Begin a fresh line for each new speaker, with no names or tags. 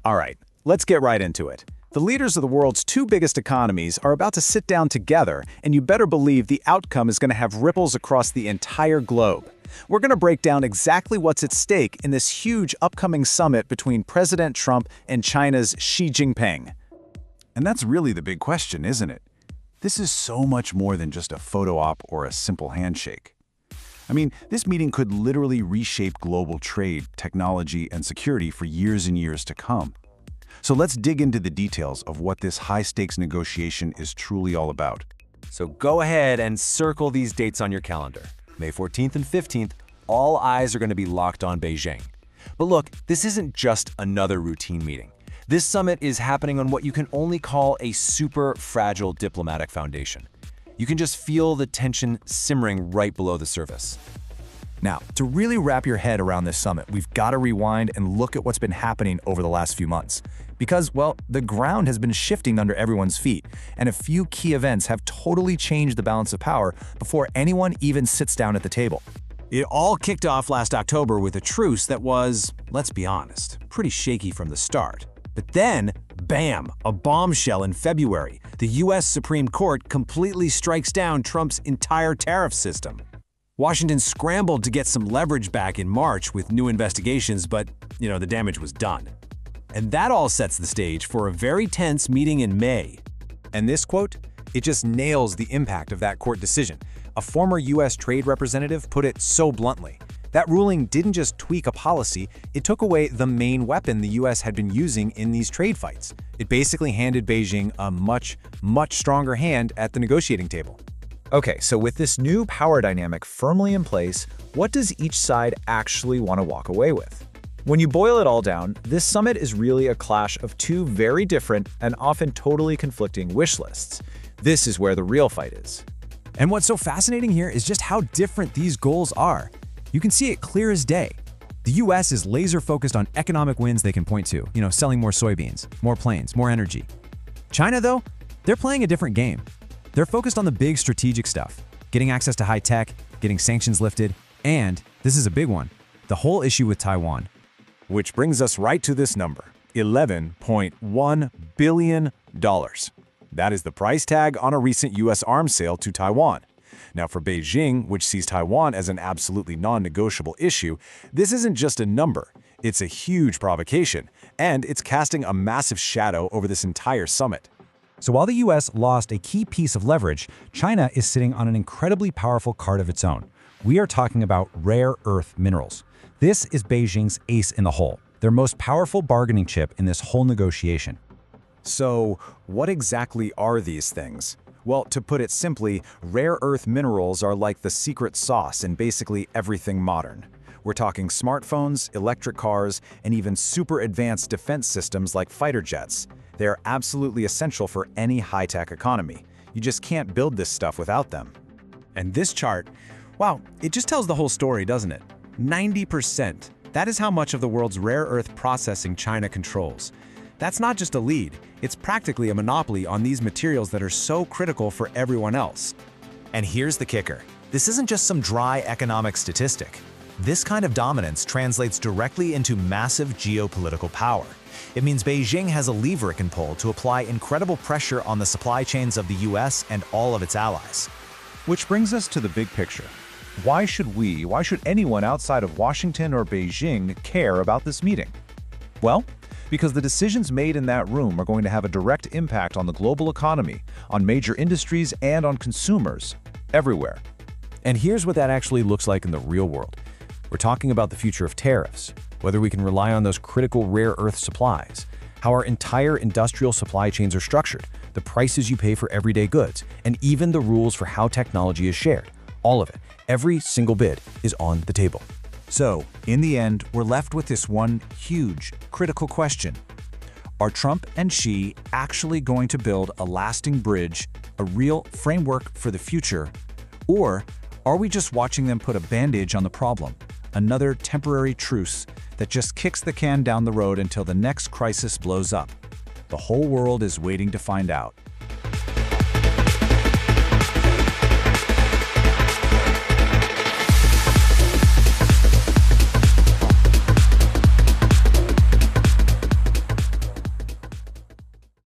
All right, let's get right into it. The leaders of the world's two biggest economies are about to sit down together, and you better believe the outcome is going to have ripples across the entire globe. We're going to break down exactly what's at stake in this huge upcoming summit between President Trump and China's Xi Jinping.
And that's really the big question, isn't it? This is so much more than just a photo op or a simple handshake. I mean, this meeting could literally reshape global trade, technology, and security for years and years to come. So let's dig into the details of what this high-stakes negotiation is truly all about.
So go ahead and circle these dates on your calendar. May 14th and 15th, all eyes are going to be locked on Beijing. But look, this isn't just another routine meeting. This summit is happening on what you can only call a super fragile diplomatic foundation. You can just feel the tension simmering right below the surface.
Now, to really wrap your head around this summit, we've got to rewind and look at what's been happening over the last few months. Because, well, the ground has been shifting under everyone's feet, and a few key events have totally changed the balance of power before anyone even sits down at the table.
It all kicked off last October with a truce that was, let's be honest, pretty shaky from the start. But then, bam, a bombshell in February. The U.S. Supreme Court completely strikes down Trump's entire tariff system. Washington scrambled to get some leverage back in March with new investigations, but, the damage was done. And that all sets the stage for a very tense meeting in May.
And this quote, it just nails the impact of that court decision. A former U.S. trade representative put it so bluntly. That ruling didn't just tweak a policy, it took away the main weapon the U.S. had been using in these trade fights. It basically handed Beijing a much, much stronger hand at the negotiating table.
Okay, so with this new power dynamic firmly in place, what does each side actually want to walk away with? When you boil it all down, this summit is really a clash of two very different and often totally conflicting wish lists. This is where the real fight is.
And what's so fascinating here is just how different these goals are. You can see it clear as day. The U.S. is laser-focused on economic wins they can point to, selling more soybeans, more planes, more energy. China, though, they're playing a different game. They're focused on the big strategic stuff, getting access to high tech, getting sanctions lifted, and, this is a big one, the whole issue with Taiwan.
Which brings us right to this number, $11.1 billion. That is the price tag on a recent U.S. arms sale to Taiwan. Now for Beijing, which sees Taiwan as an absolutely non-negotiable issue, this isn't just a number, it's a huge provocation, and it's casting a massive shadow over this entire summit.
So while the US lost a key piece of leverage, China is sitting on an incredibly powerful card of its own. We are talking about rare earth minerals. This is Beijing's ace in the hole, their most powerful bargaining chip in this whole negotiation.
So what exactly are these things? Well, to put it simply, rare earth minerals are like the secret sauce in basically everything modern. We're talking smartphones, electric cars, and even super advanced defense systems like fighter jets. They are absolutely essential for any high-tech economy. You just can't build this stuff without them. And this chart, wow, it just tells the whole story, doesn't it? 90%. That is how much of the world's rare earth processing China controls. That's not just a lead, it's practically a monopoly on these materials that are so critical for everyone else.
And here's the kicker. This isn't just some dry economic statistic. This kind of dominance translates directly into massive geopolitical power. It means Beijing has a lever it can pull to apply incredible pressure on the supply chains of the US and all of its allies.
Which brings us to the big picture. Why should anyone outside of Washington or Beijing care about this meeting? Well, because the decisions made in that room are going to have a direct impact on the global economy, on major industries, and on consumers everywhere.
And here's what that actually looks like in the real world. We're talking about the future of tariffs, whether we can rely on those critical rare earth supplies, how our entire industrial supply chains are structured, the prices you pay for everyday goods, and even the rules for how technology is shared. All of it, every single bid, is on the table.
So, in the end, we're left with this one huge, critical question. Are Trump and Xi actually going to build a lasting bridge, a real framework for the future? Or are we just watching them put a bandage on the problem, another temporary truce that just kicks the can down the road until the next crisis blows up? The whole world is waiting to find out.